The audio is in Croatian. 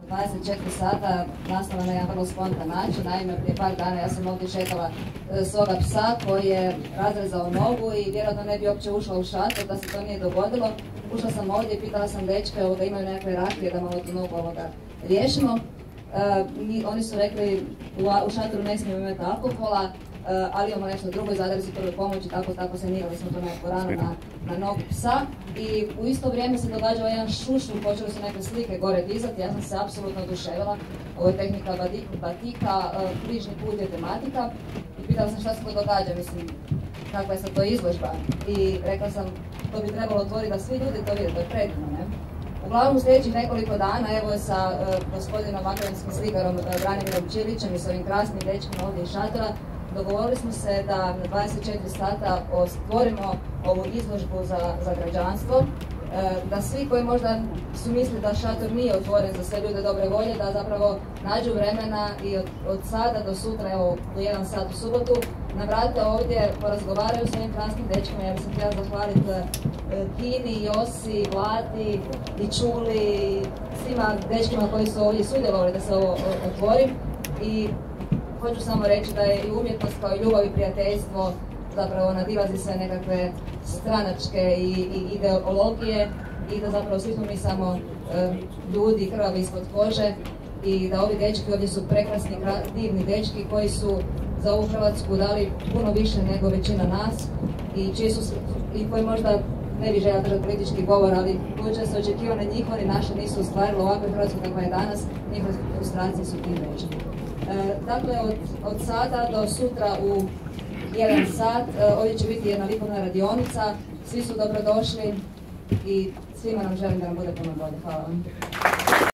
24 sata nastala na jedan vrlo spontan način. Naime, prije par dana ja sam ovdje šetala svoga psa koji je razrezao nogu i vjerojatno ne bi uopće ušla u šator da se to nije dogodilo. Ušla sam ovdje i pitala sam dečke da imaju nekakve rakije da malo tu nogu riješimo. Oni su rekli u šatoru ne smijemo imati alkohola, ali imamo nešto drugo i zadali su prve pomoći, tako sanirali smo to nekako rano na nogu psa. I u isto vrijeme se događao jedan šušur, počeli su neke slike gore dizati, ja sam se apsolutno oduševila. Ovo je tehnika batika, križni put je tematika. I pitala sam šta se to događa, mislim, kakva je sad to izložba. I rekla sam, to bi trebalo otvoriti da svi ljudi to vide, to je predivno, ne? Uglavnom u sljedećih nekoliko dana, evo sa gospodinom akademskim slikarom Branimirom Čilićem i s ovim krasnim dečkima ovdje iz šatora, dogovorili smo se da na 24 sata stvorimo ovu izložbu za građanstvo, da svi koji možda su mislili da šator nije otvoren za sve ljude dobre volje, da zapravo nađu vremena i od sada do sutra, evo do 1 sat u subotu, na Vrata ovdje porazgovaraju s ovim krasnim dečkima. Ja bih se htjela zahvaliti Kini, Josi, Vladi i Čuli, svima dečkima koji su ovdje sudjelovali da se ovo otvori. I hoću samo reći da je i umjetnost kao i ljubav i prijateljstvo zapravo nadilazi sve nekakve stranačke i ideologije i da zapravo svi smo mi samo ljudi krvavi ispod kože i da ovi dečki ovdje su prekrasni, divni dečki koji su za ovu Hrvatsku dali puno više nego većina nas i koji možda ne bi željela držati politički govor, ali buduće se očekivane njihove naše nisu ostvarile ovakve Hrvatsku kakva je danas, njihove frustracije su tim veće. Dakle, od sada do sutra u 1 sat ovdje će biti jedna likovna radionica, svi su dobrodošli i svima nam želim da nam bude puno bolje. Hvala vam.